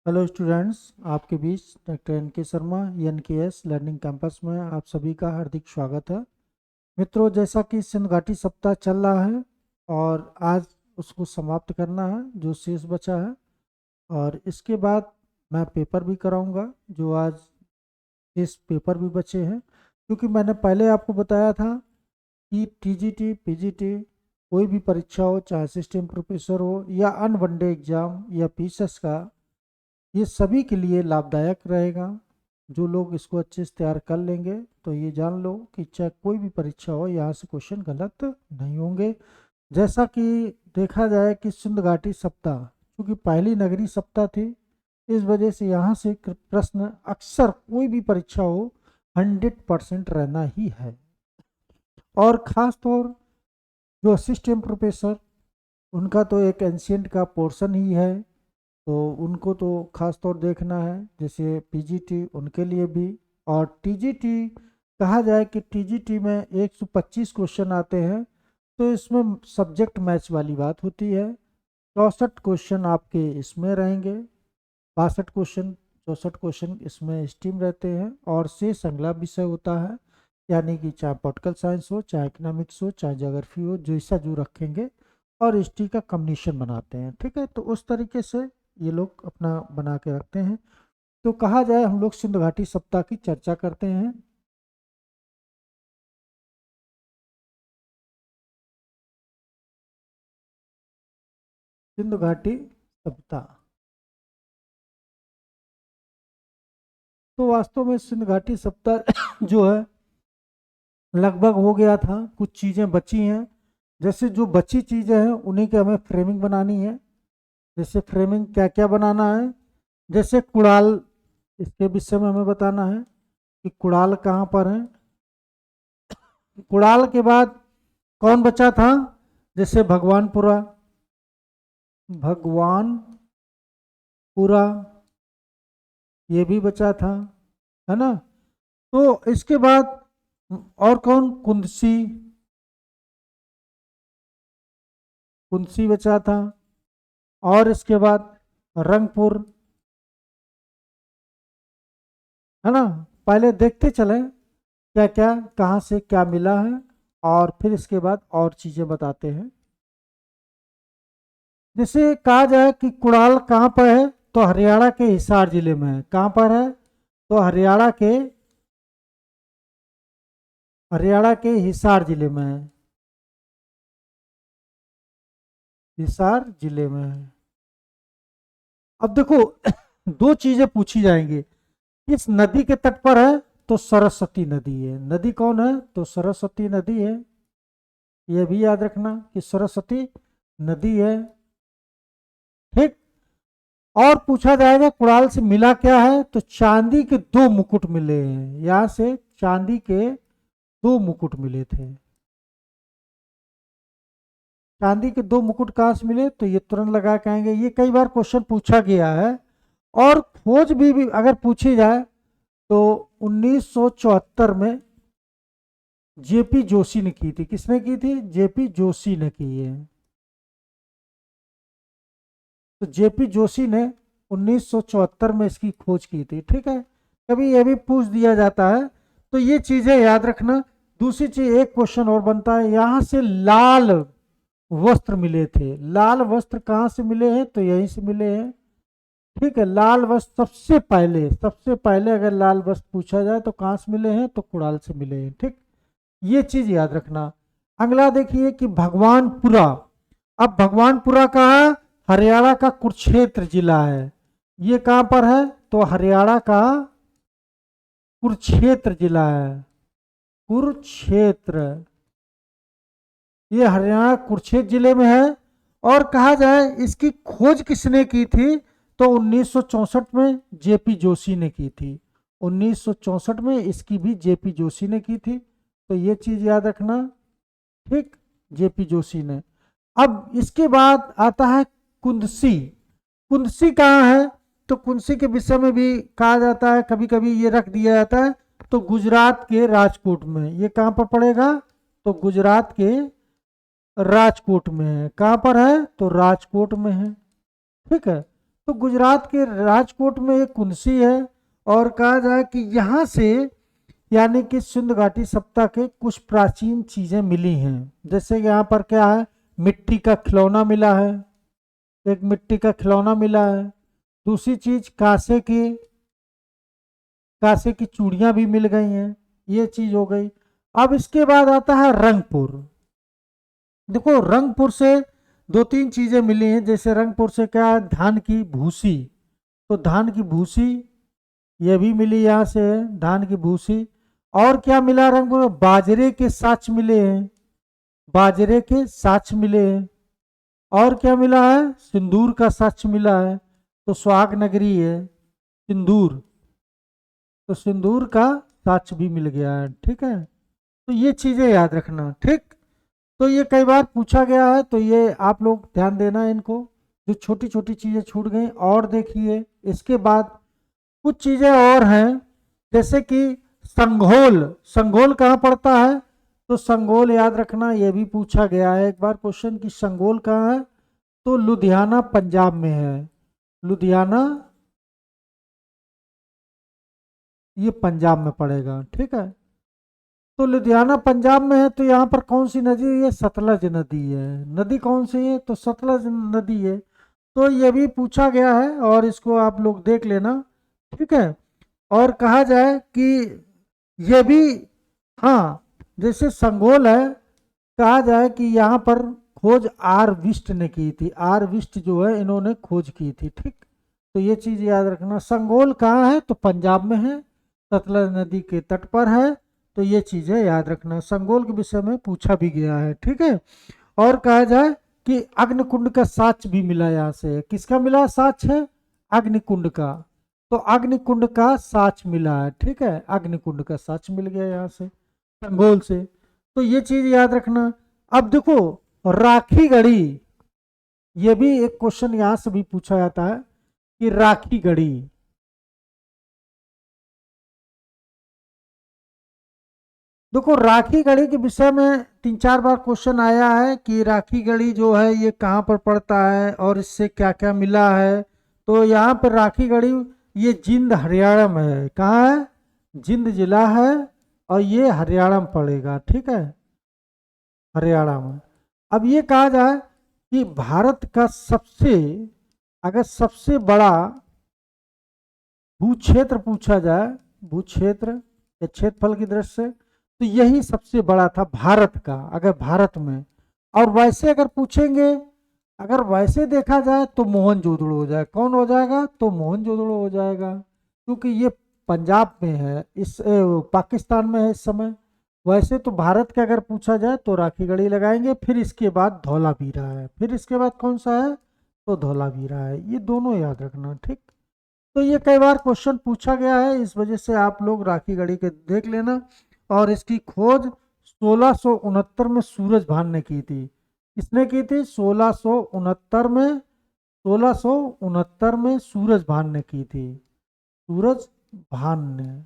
Hello students, आपके बीच doctor N के Sharma एन.के.एस learning campus में आप सभी का हार्दिक स्वागत है। मित्रों, जैसा कि सिंध घाटी सप्ताह चल रहा है और आज उसको समाप्त करना है जो शेष बचा है, और इसके बाद मैं पेपर भी कराऊंगा जो आज शेष पेपर भी बचे हैं। क्योंकि मैंने पहले आपको बताया था कि टीजीटी पीजीटी कोई भी परीक्षा हो, चाहे असिस्टेंट प्रोफेसर हो या अन वनडे एग्जाम या पीएसएस का, ये सभी के लिए लाभदायक रहेगा। जो लोग इसको अच्छे से तैयार कर लेंगे तो ये जान लो कि चाहे कोई भी परीक्षा हो, यहाँ से क्वेश्चन गलत नहीं होंगे। जैसा कि देखा जाए कि सिंध घाटी सप्ताह क्योंकि पहली नगरी सप्ताह थी, इस वजह से यहाँ से प्रश्न अक्सर कोई भी परीक्षा हो 100% रहना ही है। और ख़ास तौर जो असिस्टेंट प्रोफेसर, उनका तो एक एंशियंट का पोर्शन ही है, तो उनको तो खास तौर देखना है। जैसे पीजीटी उनके लिए भी, और टीजीटी कहा जाए कि टीजीटी में 125 क्वेश्चन आते हैं, तो इसमें सब्जेक्ट मैच वाली बात होती है। 64 क्वेश्चन आपके इसमें रहेंगे, 62 क्वेश्चन 64 क्वेश्चन इसमें स्टीम रहते हैं, और शेष अगला विषय होता है। यानी कि चाहे पॉलिटिकल साइंस हो, चाहे इकोनॉमिक्स हो, चाहे ज्योग्राफी हो, जैसा जो रखेंगे और हिस्ट्री का कम्बिनेशन बनाते हैं। ठीक है, तो उस तरीके से ये लोग अपना बना के रखते हैं। तो कहा जाए हम लोग सिंध घाटी सप्ताह की चर्चा करते हैं। सिंध घाटी सप्ताह तो वास्तव में सिंध घाटी सप्ताह जो है लगभग हो गया था। कुछ चीज़ें बची हैं, जैसे जो बची चीज़ें हैं उन्हीं की हमें फ्रेमिंग बनानी है। जैसे फ्रेमिंग क्या क्या बनाना है, जैसे कुड़ाल, इसके विषय में हमें बताना है कि कुड़ाल कहाँ पर है। कुड़ाल के बाद कौन बचा था, जैसे भगवानपुरा, भगवानपुरा ये भी बचा था, है ना। तो इसके बाद और कौन, कुंदसी, कुंदसी बचा था। और इसके बाद रंगपुर, है ना। पहले देखते चले क्या क्या कहाँ से क्या मिला है, और फिर इसके बाद और चीज़ें बताते हैं। जैसे कहा जाए कि कुड़ाल कहाँ पर है, तो हरियाणा के हिसार जिले में है। कहाँ पर है, तो हरियाणा के हिसार जिले में है। हिसार जिले में है। अब देखो दो चीजें पूछी जाएंगी, किस नदी के तट पर है, तो सरस्वती नदी है। नदी कौन है, तो सरस्वती नदी है। यह भी याद रखना कि सरस्वती नदी है। ठीक। और पूछा जाएगा कुड़ाल से मिला क्या है, तो चांदी के दो मुकुट मिले हैं। यहां से चांदी के दो मुकुट मिले थे। चांदी के दो मुकुट कहाँ से मिले, तो ये तुरंत लगा के आएंगे, ये कई बार क्वेश्चन पूछा गया है। और खोज भी अगर पूछी जाए तो 1974 में जेपी जोशी ने की थी। किसने की थी, जेपी जोशी ने की है। तो जेपी जोशी ने 1974 में इसकी खोज की थी। ठीक है, कभी ये भी पूछ दिया जाता है, तो ये चीजें याद रखना। दूसरी चीज, एक क्वेश्चन और बनता है, यहां से लाल वस्त्र मिले थे। लाल वस्त्र कहाँ से मिले हैं, तो यहीं से मिले हैं। ठीक है, लाल वस्त्र सबसे पहले अगर लाल वस्त्र पूछा जाए तो कहाँ से मिले हैं, तो कुड़ाल से मिले हैं। ठीक, ये चीज याद रखना। अगला देखिए कि भगवानपुरा। अब भगवानपुरा कहाँ, हरियाणा का कुरुक्षेत्र जिला है। ये कहाँ पर है, तो हरियाणा का कुरुक्षेत्र जिला है। कुरुक्षेत्र, ये हरियाणा कुरुक्षेत्र जिले में है। और कहा जाए इसकी खोज किसने की थी, तो 1964 में जेपी जोशी ने की थी। 1964 में इसकी भी जेपी जोशी ने की थी, तो ये चीज याद रखना। ठीक, जेपी जोशी ने। अब इसके बाद आता है कुंदसी। कुंदसी कहाँ है, तो कुंदसी के विषय में भी कहा जाता है, कभी कभी ये रख दिया जाता है, तो गुजरात के राजकोट में। ये कहाँ पर पड़ेगा, तो गुजरात के राजकोट में है। कहाँ पर है, तो राजकोट में है। ठीक है, तो गुजरात के राजकोट में एक कुंसी है और कहा जाए कि यहाँ से यानी कि सिंधु घाटी सप्ताह के कुछ प्राचीन चीजें मिली हैं। जैसे यहाँ पर क्या है, मिट्टी का खिलौना मिला है, एक मिट्टी का खिलौना मिला है। दूसरी चीज कांसे की चूड़ियां भी मिल गई हैं, ये चीज हो गई। अब इसके बाद आता है रंगपुर। देखो रंगपुर से दो तीन चीजें मिली हैं। जैसे रंगपुर से क्या है, धान की भूसी, तो धान की भूसी ये भी मिली यहाँ से, धान की भूसी। और क्या मिला रंगपुर में, बाजरे के साच मिले हैं, बाजरे के साच मिले हैं। और क्या मिला है, सिंदूर का साच मिला है, तो सुहाग नगरी है सिंदूर, तो सिंदूर का साच भी मिल गया है। ठीक है, तो ये चीजें याद रखना। ठीक, तो ये कई बार पूछा गया है, तो ये आप लोग ध्यान देना इनको, जो छोटी छोटी चीजें छूट गई। और देखिए इसके बाद कुछ चीजें और हैं, जैसे कि संघोल। संघोल कहाँ पड़ता है, तो संघोल याद रखना, ये भी पूछा गया है एक बार क्वेश्चन कि संघोल कहाँ है, तो लुधियाना पंजाब में है। लुधियाना ये पंजाब में पड़ेगा। ठीक है, तो लुधियाना पंजाब में है, तो यहाँ पर कौन सी नदी है, ये सतलज नदी है। नदी कौन सी है, तो सतलज नदी है। तो ये भी पूछा गया है और इसको आप लोग देख लेना। ठीक है, और कहा जाए कि ये भी, हाँ जैसे संगोल है, कहा जाए कि यहाँ पर खोज आर विष्ट ने की थी। आर विष्ट जो है इन्होंने खोज की थी। ठीक, तो ये चीज याद रखना। संगोल कहाँ है, तो पंजाब में है, सतलज नदी के तट पर है। तो ये चीजें याद रखना, संगोल के विषय में पूछा भी गया है। ठीक है, और कहा जाए कि अग्निकुंड का साच भी मिला यहाँ से। किसका मिला साच है, अग्निकुंड का, तो अग्निकुंड का साच मिला है। ठीक है, अग्निकुंड का साच मिल गया यहाँ से संगोल से, तो ये चीज याद रखना। अब देखो राखी गढ़ी, ये भी एक क्वेश्चन यहाँ से भी पूछा जाता है कि राखी गढ़ी, देखो राखी गढ़ी के विषय में तीन चार बार क्वेश्चन आया है कि राखी गढ़ी जो है ये कहाँ पर पड़ता है और इससे क्या क्या मिला है। तो यहाँ पर राखी गढ़ी ये जिंद हरियाणा में है। कहाँ है, जिंद जिला है और ये हरियाणा में पड़ेगा। ठीक है, हरियाणा में। अब ये कहा जाए कि भारत का सबसे, अगर सबसे बड़ा भू क्षेत्र पूछा जाए, भू क्षेत्र या क्षेत्रफल की दृष्टि से, तो यही सबसे बड़ा था भारत का, अगर भारत में। और वैसे अगर पूछेंगे, अगर वैसे देखा जाए तो मोहनजोदड़ो हो जाए। कौन हो जाएगा, तो मोहनजोदड़ो हो जाएगा, क्योंकि ये पंजाब में है, इस पाकिस्तान में है इस समय। वैसे तो भारत का अगर पूछा जाए तो राखी गढ़ी लगाएंगे, फिर इसके बाद धौलावीरा है, फिर इसके बाद कौन सा है, तो धौलावीरा है। ये दोनों याद रखना। ठीक, तो ये कई बार क्वेश्चन पूछा गया है, इस वजह से आप लोग राखी गढ़ी के देख लेना। और इसकी खोज 1669 में सूरज भान ने की थी। किसने की थी, 1669 में, 1669 में सूरज भान ने की थी, सूरज भान ने।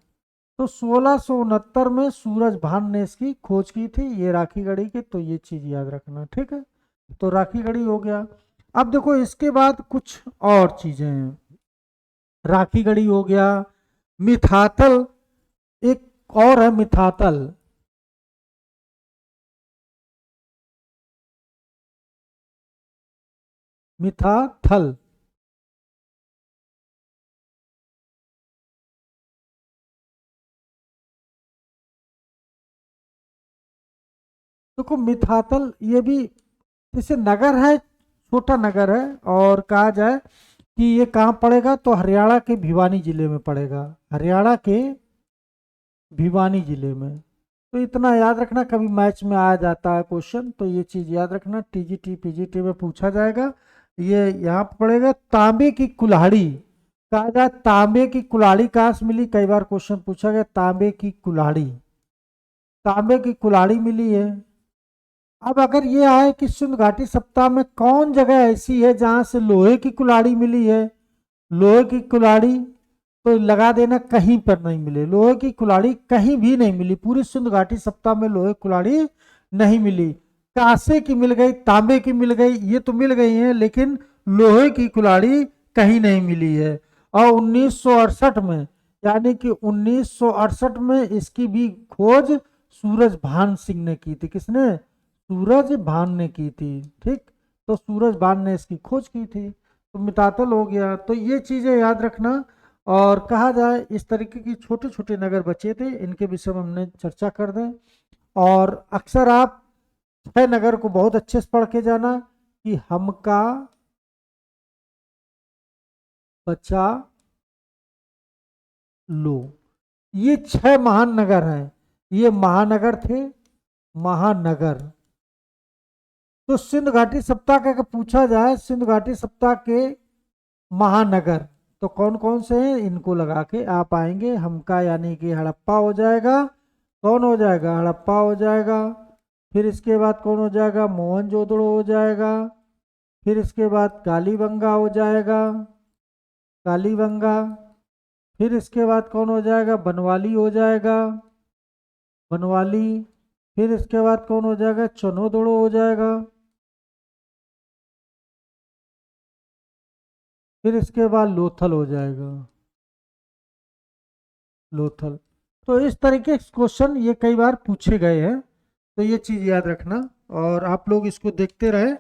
तो 1669 में सूरज भान ने इसकी खोज की थी, ये राखी गढ़ी की। तो ये चीज याद रखना। ठीक है, तो राखी गढ़ी हो गया। अब देखो इसके बाद कुछ और चीजें हैं, राखी गढ़ी हो गया, मिथातल एक और है, मिथातल। मिथाथल, देखो मिथातल ये भी जैसे नगर है, छोटा नगर है। और कहा जाए कि ये कहाँ पड़ेगा, तो हरियाणा के भिवानी जिले में पड़ेगा, हरियाणा के भिवानी जिले में। तो इतना याद रखना, कभी मैच में आ जाता है क्वेश्चन, तो ये चीज याद रखना, टीजीटी पीजीटी में पूछा जाएगा। ये यहाँ पर पड़ेगा। तांबे की कुल्हाड़ी, कहा जाए तांबे की कुल्हाड़ी कहाँ से मिली, कई बार क्वेश्चन पूछा गया। तांबे की कुल्हाड़ी, तांबे की कुल्हाड़ी मिली है। अब अगर ये आए कि सिंधु घाटी सप्ताह में कौन जगह ऐसी है जहां से लोहे की कुल्हाड़ी मिली है, लोहे की कुल्हाड़ी, तो लगा देना कहीं पर नहीं मिले, लोहे की कुल्हाड़ी कहीं भी नहीं मिली, पूरी सिंधु घाटी सप्ताह में लोहे की कुल्हाड़ी नहीं मिली। कांसे की मिल गई, तांबे की मिल गई, ये तो मिल गई है, लेकिन लोहे की कुल्हाड़ी कहीं नहीं मिली है। और 1968 में, यानी कि 1968 में इसकी भी खोज सूरज भान सिंह ने की थी। किसने? सूरज भान ने की थी। ठीक, तो सूरज भान ने इसकी खोज की थी। तो मितातल हो गया। तो ये चीजें याद रखना। और कहा जाए इस तरीके की छोटे छोटे नगर बचे थे, इनके विषय में हमने चर्चा कर दें। और अक्सर आप 6 नगर को बहुत अच्छे से पढ़ के जाना कि हमका, बचा, लो, ये 6 महान नगर हैं। ये महानगर थे, महानगर। तो सिंध घाटी सप्ताह का पूछा जाए, सिंध घाटी सप्ताह के महानगर तो कौन कौन से हैं, इनको लगा के आप आएंगे। हमका यानी कि हड़प्पा हो जाएगा। कौन हो जाएगा? हड़प्पा हो जाएगा। फिर इसके बाद कौन हो जाएगा? मोहनजोदड़ो हो जाएगा। फिर इसके बाद कालीबंगा हो जाएगा, कालीबंगा। फिर इसके बाद कौन हो जाएगा? बनवाली हो जाएगा, बनवाली। फिर इसके बाद कौन हो जाएगा? चनोदड़ो हो जाएगा। फिर इसके बाद लोथल हो जाएगा, लोथल। तो इस तरीके के क्वेश्चन ये कई बार पूछे गए हैं, तो ये चीज़ याद रखना और आप लोग इसको देखते रहे।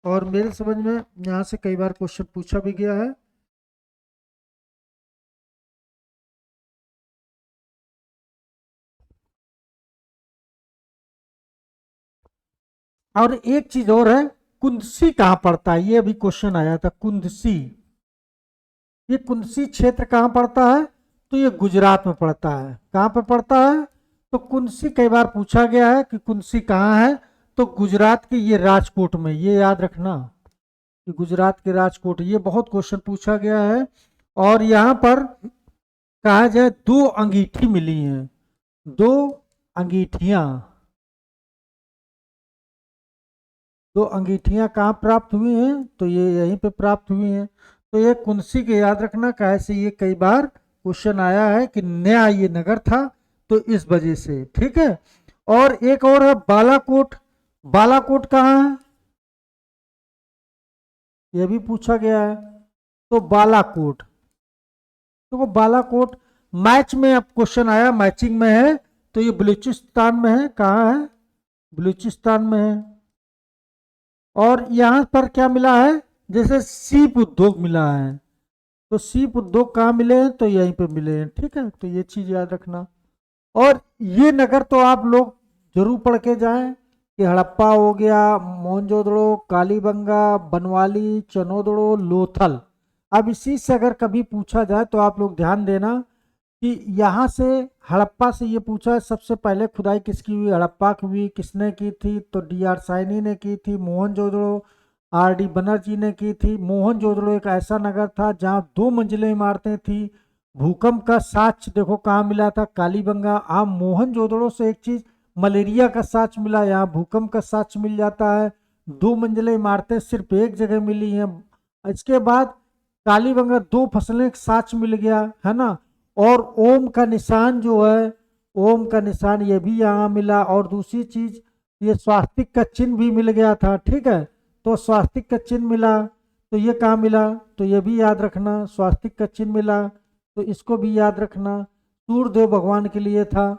और मेरे समझ में यहाँ से कई बार क्वेश्चन पूछा भी गया है। और एक चीज और है, कुंदसी कहाँ पड़ता है? ये अभी क्वेश्चन आया था, कुंदसी। ये कुंदसी क्षेत्र कहाँ पड़ता है? तो ये गुजरात में पड़ता है। कहाँ पे पड़ता है? तो कुंदसी कई बार पूछा गया है कि कुंदसी कहाँ है। तो गुजरात के ये राजकोट में, ये याद रखना कि गुजरात के राजकोट, ये बहुत क्वेश्चन पूछा गया है। और यहाँ पर कहा जाए 2 अंगीठी मिली हैं, 2 अंगीठियां। 2 अंगीठियां कहाँ प्राप्त हुई हैं? तो ये यहीं पे प्राप्त हुई हैं। तो ये कुंदसी के याद रखना, कैसे ये कई बार क्वेश्चन आया है कि नया ये नगर था, तो इस वजह से। ठीक है। और एक और है बालाकोट। बालाकोट कहाँ है? ये भी पूछा गया है। तो बालाकोट, तो वो बालाकोट मैच में अब क्वेश्चन आया, मैचिंग में है। तो ये बलूचिस्तान में है। कहाँ है? बलूचिस्तान में है। और यहाँ पर क्या मिला है? जैसे सीप उद्योग मिला है, तो सीप उद्योग कहाँ मिले हैं? तो यहीं पे मिले हैं। ठीक है, तो ये चीज याद रखना। और ये नगर तो आप लोग जरूर पढ़ के जाएं कि हड़प्पा हो गया, मोहनजोदड़ो, कालीबंगा, बनवाली, चनोदड़ो, लोथल। अब इसी से अगर कभी पूछा जाए तो आप लोग ध्यान देना कि यहाँ से हड़प्पा से ये पूछा है सबसे पहले खुदाई किसकी हुई? हड़प्पा की हुई। किसने की थी? तो डी.आर. साइनी ने की थी। मोहनजोदड़ो आर.डी. बनर्जी ने की थी। मोहनजोदड़ो एक ऐसा नगर था जहाँ 2 मंजिलें इमारतें थी। भूकंप का साक्ष्य देखो कहाँ मिला था? कालीबंगा। आप मोहनजोदड़ो से एक चीज, मलेरिया का साक्ष्य मिला, यहाँ भूकंप का साक्ष्य मिल जाता है। 2 मंजिलें इमारतें सिर्फ एक जगह मिली हैं। इसके बाद कालीबंगा 2 फसलें का साक्ष्य मिल गया है ना। और ओम का निशान जो है, ओम का निशान ये भी यहाँ मिला। और दूसरी चीज, ये स्वास्तिक का चिन्ह भी मिल गया था। ठीक है, तो स्वास्तिक का चिन्ह मिला, तो ये कहाँ मिला? तो ये भी याद रखना, स्वास्तिक का चिन्ह मिला, तो इसको भी याद रखना। सूर्यदेव भगवान के लिए था।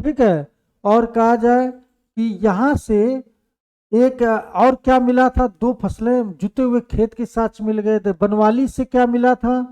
ठीक है। और कहा जाए कि यहाँ से एक और क्या मिला था? 2 फसलें जुते हुए खेत के साथ मिल गए थे। बनवाली से क्या मिला था?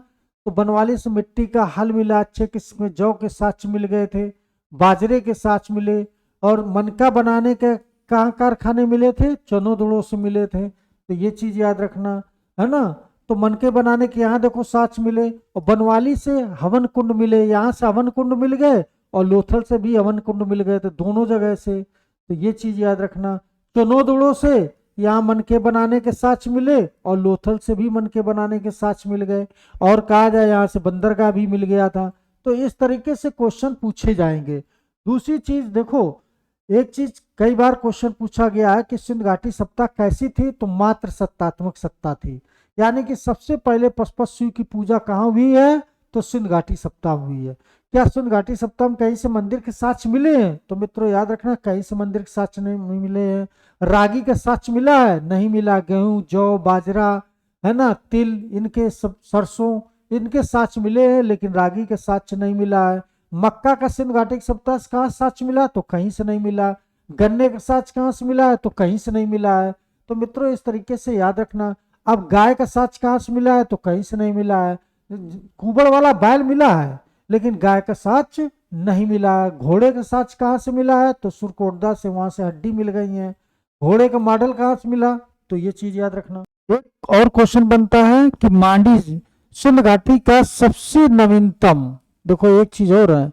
तो बनवाली से मिट्टी का हल मिला, अच्छे किस्म के जौ के साथ मिल गए थे, बाजरे के साथ मिले। और मनका बनाने के कहाँ कारखाने मिले थे? चनोदड़ो से मिले थे। तो ये चीज याद रखना है ना। तो मनके बनाने के यहाँ देखो साक्ष मिले। और बनवाली से हवन कुंड मिले, यहाँ से हवन कुंड मिल गए और लोथल से भी हवन कुंड मिल गए थे, दोनों जगह से। तो ये चीज याद रखना। चनोदड़ो से यहाँ मनके बनाने के साक्ष मिले और लोथल से भी मनके बनाने के साक्ष मिल गए। और कहा जाए यहाँ से बंदरगाह भी मिल गया था। तो इस तरीके से क्वेश्चन पूछे जाएंगे। दूसरी चीज देखो, एक चीज कई बार क्वेश्चन पूछा गया है कि सिंध घाटी सत्ता कैसी थी? तो मात्र सत्तात्मक सत्ता थी। यानी कि सबसे पहले पशुपत शिव की पूजा कहाँ हुई है? तो सिंध घाटी सप्ताह हुई है। क्या सिंध घाटी सप्ताह में कहीं से मंदिर के साक्ष्य मिले हैं? तो मित्रों याद रखना, कहीं से मंदिर के साक्ष्य नहीं मिले हैं। रागी का साक्ष्य मिला है? नहीं मिला। गेहूं, जौ, बाजरा, है ना, तिल, इनके सब, सरसों, इनके साक्ष्य मिले हैं, लेकिन रागी के साक्ष्य नहीं मिला है। मक्का का सिंध घाटी के सप्ताह से कहाँ साक्ष्य मिला, तो कहीं से नहीं मिला। गन्ने का साक्ष्य कहाँ से मिला है, तो कहीं से नहीं मिला है। तो मित्रों इस तरीके से याद रखना। अब गाय का साक्ष्य कहाँ से मिला है, तो कहीं से नहीं मिला है। कुबड़ वाला बैल मिला है, लेकिन गाय का साक्ष्य नहीं मिला है। घोड़े का साक्ष्य कहाँ से मिला है, तो सुरकोटदा से, वहां से हड्डी मिल गई है। घोड़े का मॉडल कहाँ से मिला, तो ये चीज याद रखना। एक और क्वेश्चन बनता है कि मांडी सिंध घाटी का सबसे नवीनतम, देखो एक चीज और है,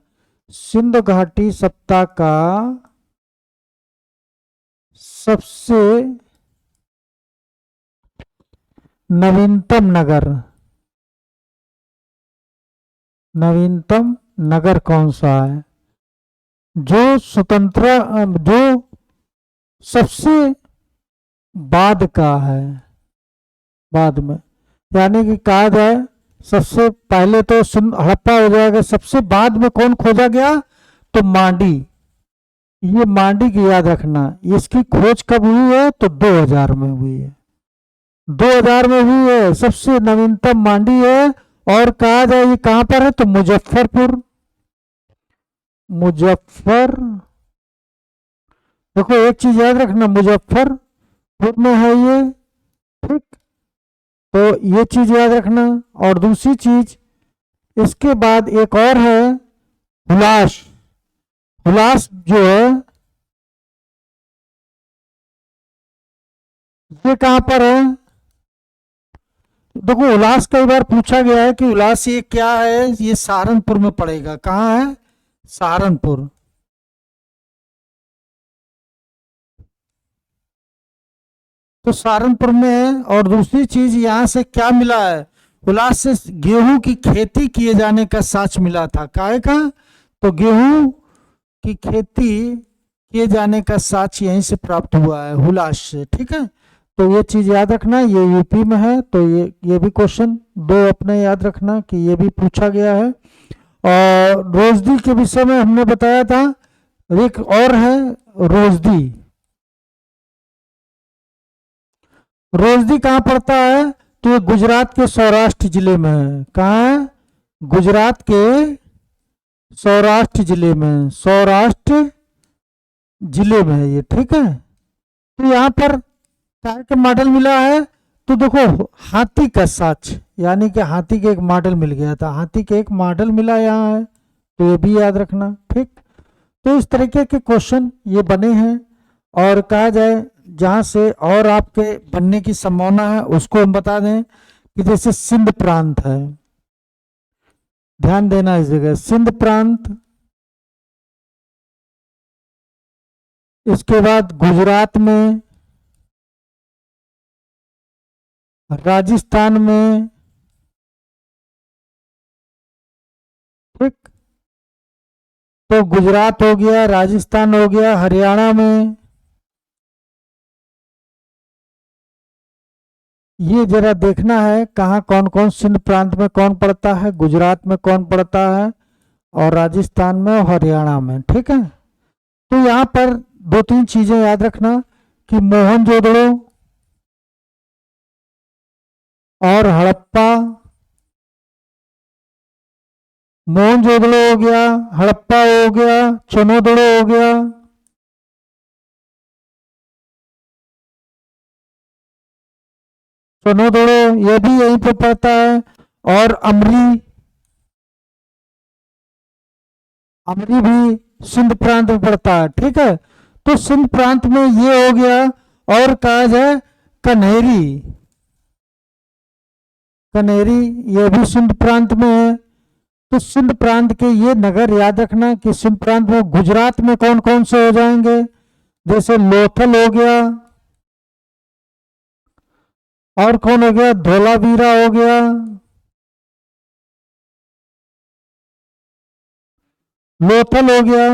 सिंध घाटी सप्ताह का सबसे नवीनतम नगर, नवीनतम नगर कौन सा है, जो स्वतंत्र, जो सबसे बाद का है, बाद में, यानी कि कहा जाए सबसे पहले तो हड़प्पा हो जाएगा, सबसे बाद में कौन खोजा गया, तो मांडी। ये मांडी की याद रखना। इसकी खोज कब हुई है, तो 2000 में हुई है, 2000 में हुई है, सबसे नवीनतम मांडी है। और कहा जाए ये कहां पर है, तो मुजफ्फरपुर, मुजफ्फर, देखो एक चीज याद रखना, मुजफ्फरपुर में है ये, ठीक। तो ये चीज याद रखना। और दूसरी चीज, इसके बाद एक और है, हुलास। हुलास जो है, ये कहां पर है, देखो उल्लास कई बार पूछा गया है कि उल्लास ये क्या है, ये सहारनपुर में पड़ेगा, कहाँ है, सहारनपुर। तो सहारनपुर में है। और दूसरी चीज यहाँ से क्या मिला है, उल्लास से गेहूं की खेती किए जाने का साक्ष्य मिला था, काहे का, तो गेहूं की खेती किए जाने का साक्ष्य यहीं से प्राप्त हुआ है, हुलास से, ठीक है। तो ये चीज याद रखना, ये यूपी में है, तो ये भी क्वेश्चन दो अपने याद रखना कि ये भी पूछा गया है। और रोजदी के विषय में हमने बताया था, एक और है रोजदी। रोजदी कहाँ पड़ता है, तो ये गुजरात के सौराष्ट्र जिले में है, कहाँ है, गुजरात के सौराष्ट्र जिले में, सौराष्ट्र जिले में है ये, ठीक है। तो यहाँ पर काय का मॉडल मिला है, तो देखो हाथी का साक्ष्य, यानी कि हाथी के एक मॉडल मिल गया था, हाथी के एक मॉडल मिला यहाँ है, तो ये भी याद रखना, ठीक। तो इस तरीके के क्वेश्चन ये बने हैं। और कहा जाए जहाँ से और आपके बनने की संभावना है उसको हम बता दें कि जैसे सिंध प्रांत है, ध्यान देना इस जगह, सिंध प्रांत, इसके बाद गुजरात में, राजस्थान में, ठीक। तो गुजरात हो गया, राजस्थान हो गया, हरियाणा में, ये जरा देखना है कहाँ कौन कौन, सिंध प्रांत में कौन पड़ता है, गुजरात में कौन पड़ता है, और राजस्थान में और हरियाणा में, ठीक है। तो यहाँ पर दो तीन चीजें याद रखना कि मोहनजोदड़ो और हड़प्पा, मोहनजोदड़ो हो गया, हड़प्पा हो गया, चनोदड़ो हो गया, चनोदड़ो ये भी यहीं पे पड़ता है। और अमरी, अमरी भी सिंध प्रांत में पड़ता है, ठीक है। तो सिंध प्रांत में ये हो गया। और कहा जाए कन्हेरी, कन्हेरी ये भी सिंध प्रांत में है। तो सिंध प्रांत के ये नगर याद रखना कि सिंध प्रांत में गुजरात में कौन कौन से हो जाएंगे, जैसे लोथल हो गया, और कौन हो गया, धोलावीरा हो गया, लोथल हो गया,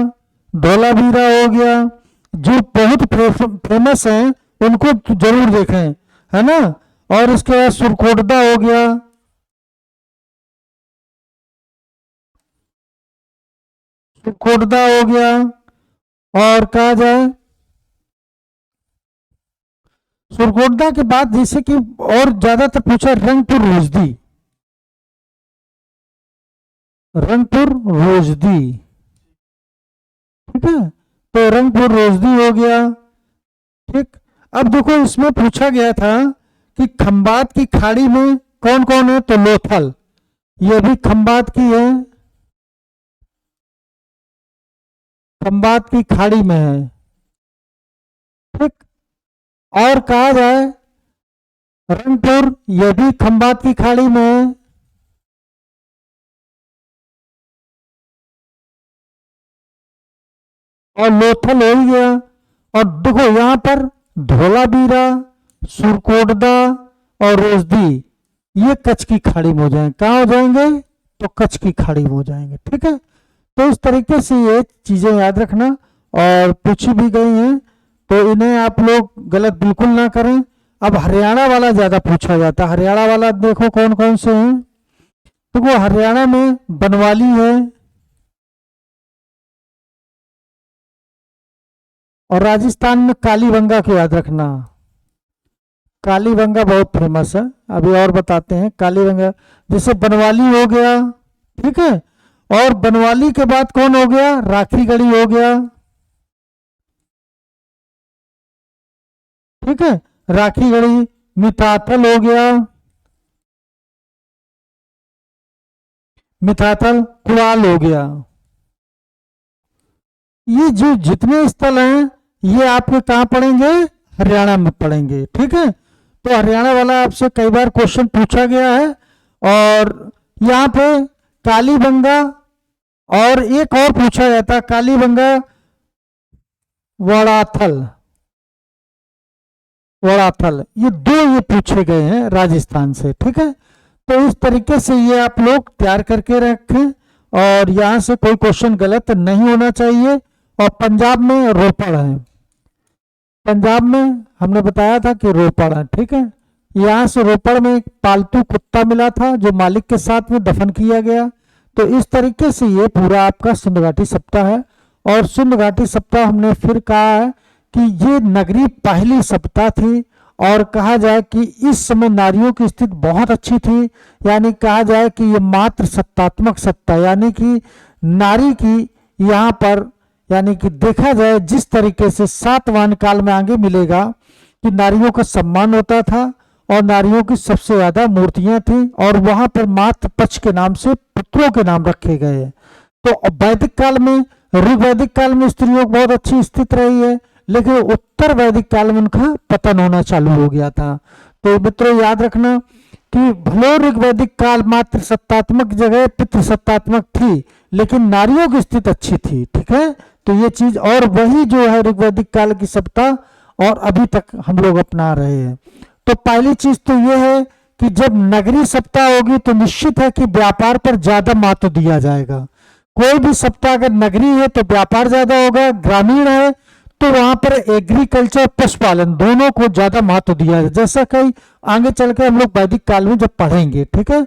धोलावीरा हो गया, जो बहुत फेमस हैं उनको जरूर देखें, है ना। और इसके बाद सुरकोटदा हो गया, सुरकोटदा हो गया। और कहा जाए सुरकोटदा के बाद जैसे कि और ज्यादातर पूछा रंगपुर रोजदी, रंगपुर रोजदी, ठीक है, तो रंगपुर रोजदी हो गया। ठीक, अब देखो इसमें पूछा गया था कि खंबात की खाड़ी में कौन कौन है, तो लोथल, ये भी खंबात की है, खंबात की खाड़ी में है। ठीक, और कहा जाए रंगपुर, यह भी खंबात की खाड़ी में है। और लोथल हो ही गया। और देखो यहां पर धोलावीरा, सुरकोटदा और रोजदी, ये कच्छ की खाड़ी में हो जाएंगे। कहाँ हो जाएंगे, तो कच्छ की खाड़ी में हो जाएंगे। ठीक है, तो इस तरीके से ये चीजें याद रखना और पूछी भी गई हैं, तो इन्हें आप लोग गलत बिल्कुल ना करें। अब हरियाणा वाला ज्यादा पूछा जाता है। हरियाणा वाला देखो कौन कौन से हैं, तो वो हरियाणा में बनवाली है, और राजस्थान में कालीबंगा को याद रखना। कालीबंगा बहुत फेमस है, अभी और बताते हैं कालीबंगा। जैसे बनवाली हो गया, ठीक है, और बनवाली के बाद कौन हो गया, राखीगढ़ी हो गया। ठीक है, राखीगढ़ी, मिताथल हो गया, मिताथल, कुड़ाल हो गया। ये जो जितने स्थल हैं ये आपके कहाँ पढ़ेंगे, हरियाणा में पढ़ेंगे। ठीक है, तो हरियाणा वाला आपसे कई बार क्वेश्चन पूछा गया है। और यहाँ पे कालीबंगा, और एक और पूछा जाता है कालीबंगा वड़ाथल, वड़ाथल, ये दो ये पूछे गए हैं राजस्थान से। ठीक है, तो इस तरीके से ये आप लोग तैयार करके रखें, और यहां से कोई क्वेश्चन गलत नहीं होना चाहिए। और पंजाब में रोपड़ है, पंजाब में हमने बताया था कि रोपड़ है। ठीक है, यहाँ से रोपड़ में एक पालतू कुत्ता मिला था जो मालिक के साथ में दफन किया गया। तो इस तरीके से ये पूरा आपका सिंध घाटी सप्ताह है। और सिंध घाटी सप्ताह हमने फिर कहा है कि ये नगरी पहली सप्ताह थी, और कहा जाए कि इस समय नारियों की स्थिति बहुत अच्छी थी। यानी कहा जाए कि ये मात्र सत्तात्मक सत्ता, यानी कि नारी की यहाँ पर, यानी कि देखा जाए जिस तरीके से सातवान काल में आगे मिलेगा कि नारियों का सम्मान होता था, और नारियों की सबसे ज्यादा मूर्तियां थी, और वहां पर मात्र पक्ष के नाम से पुत्रों के नाम रखे गए। तो वैदिक काल में, ऋग्वैदिक काल में स्त्रियों की बहुत अच्छी स्थिति रही है, लेकिन उत्तर वैदिक काल में उनका पतन होना चालू हो गया था। तो मित्रों याद रखना कि भले ऋग्वैदिक काल मात्र सत्तात्मक जगह पितृ सत्तात्मक थी, लेकिन नारियों की स्थिति अच्छी थी। ठीक है, तो ये चीज, और वही जो है ऋग्वैदिक काल की सप्ताह और अभी तक हम लोग अपना रहे हैं। तो पहली चीज तो ये है कि जब नगरी सप्ताह होगी तो निश्चित है कि व्यापार पर ज्यादा महत्व दिया जाएगा। कोई भी सप्ताह अगर नगरी है तो व्यापार ज्यादा होगा, ग्रामीण है तो वहां पर एग्रीकल्चर, पशुपालन दोनों को ज्यादा महत्व दिया जाए, जैसा कई आगे चल के हम लोग वैदिक काल में जब पढ़ेंगे। ठीक है,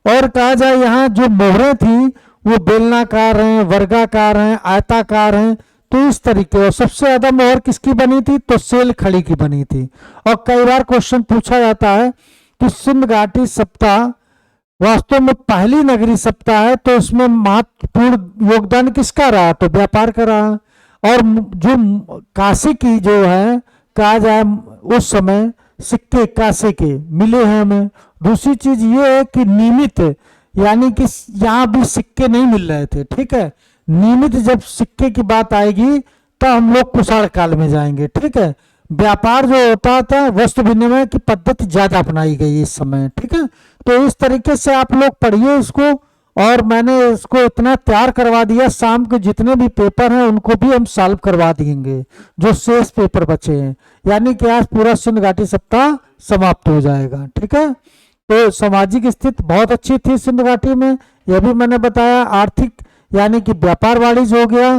और कहा जाए यहाँ जो मोहरें थी वो बेलनाकार हैं, वर्गाकार हैं, आयताकार हैं। तो इस तरीके, और सबसे ज्यादा मोहर किसकी बनी थी, तो सेल खड़ी की बनी थी। और कई बार क्वेश्चन पूछा जाता है कि सिंध घाटी सप्ताह वास्तव में पहली नगरी सप्ताह है, तो इसमें महत्वपूर्ण योगदान किसका रहा, तो व्यापार का रहा। और जो काशी की जो है, कहा जाए उस समय सिक्के काशी के मिले हैं हमें। दूसरी चीज ये है कि नियमित, यानी कि यहाँ भी सिक्के नहीं मिल रहे थे। ठीक है, नियमित जब सिक्के की बात आएगी तो हम लोग कुषाण काल में जाएंगे। ठीक है, व्यापार जो होता था, वस्तु विनिमय की पद्धति ज्यादा अपनाई गई इस समय। ठीक है, तो इस तरीके से आप लोग पढ़िए इसको, और मैंने इसको इतना तैयार करवा दिया, शाम के जितने भी पेपर हैं उनको भी हम सॉल्व करवा देंगे जो शेष पेपर बचे हैं। यानी कि आज पूरा सिंध घाटी सप्ताह समाप्त हो जाएगा। ठीक है, तो सामाजिक स्थिति बहुत अच्छी थी सिंध घाटी में, यह भी मैंने बताया। आर्थिक यानी कि व्यापार वाणिज्य हो गया,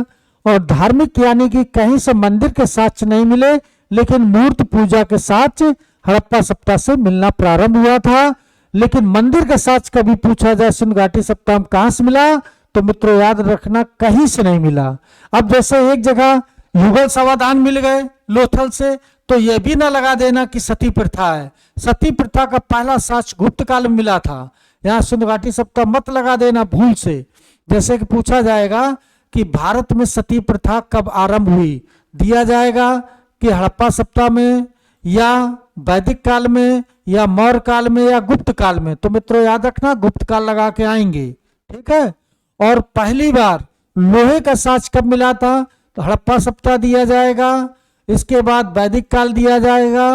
और धार्मिक यानी कि कहीं से मंदिर के साक्ष्य नहीं मिले, लेकिन मूर्ति पूजा के साक्ष्य हड़प्पा सप्ताह से मिलना प्रारंभ हुआ था। लेकिन मंदिर का साक्ष्य कभी पूछा जाए सिंध घाटी सप्ताह में कहां से मिला, तो मित्रों याद रखना कहीं से नहीं मिला। अब जैसे एक जगह युगल समाधान मिल गए लोथल से, तो यह भी ना लगा देना कि सती प्रथा है। सती प्रथा का पहला साक्ष्य गुप्त काल में मिला था। यहाँ सिंधु सप्ताह मत लगा देना भूल से। जैसे कि पूछा जाएगा कि भारत में सती प्रथा कब आरंभ हुई, दिया जाएगा कि हड़प्पा सप्ताह में या वैदिक काल में या मौर्य काल में या गुप्त काल में। तो मित्रों याद रखना गुप्त काल लगा के आएंगे, ठीक है। और पहली बार लोहे का साक्ष्य कब मिला था, तो हड़प्पा सप्ताह दिया जाएगा, इसके बाद वैदिक काल दिया जाएगा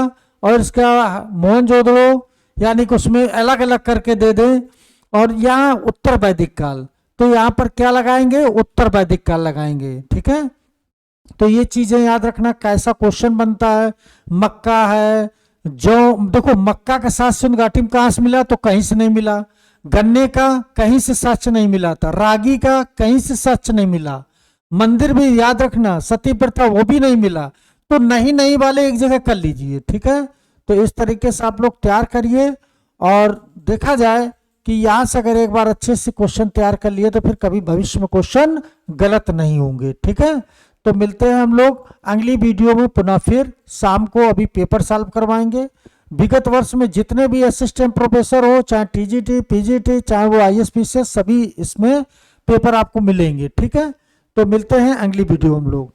और इसका मोहनजोदड़ो यानी कि उसमें अलग अलग करके दे दें। और यहाँ उत्तर वैदिक काल, तो यहाँ पर क्या लगाएंगे, उत्तर वैदिक काल लगाएंगे, ठीक है। तो ये चीजें याद रखना कैसा क्वेश्चन बनता है। मक्का है, जो देखो मक्का का साक्ष्य सिंधु घाटी में कहां से मिला, तो कहीं से नहीं मिला। गन्ने का कहीं से साक्ष्य नहीं मिला था, रागी का कहीं से साक्ष्य नहीं मिला, मंदिर भी याद रखना सती प्रथा वो भी नहीं मिला। तो नहीं वाले एक जगह कर लीजिए, ठीक है। तो इस तरीके से आप लोग तैयार करिए और देखा जाए कि यहां से अगर एक बार अच्छे से क्वेश्चन तैयार कर लिए तो फिर कभी भविष्य में क्वेश्चन गलत नहीं होंगे, ठीक है। तो मिलते हैं हम लोग अगली वीडियो में पुनः फिर शाम को। अभी पेपर सॉल्व करवाएंगे। विगत वर्ष में जितने भी असिस्टेंट प्रोफेसर हो, चाहे टीजीटी पीजीटी चाहे वो आईएसपीसीएस, सभी इसमें पेपर आपको मिलेंगे, ठीक है। तो मिलते हैं अगली वीडियो हम लोग।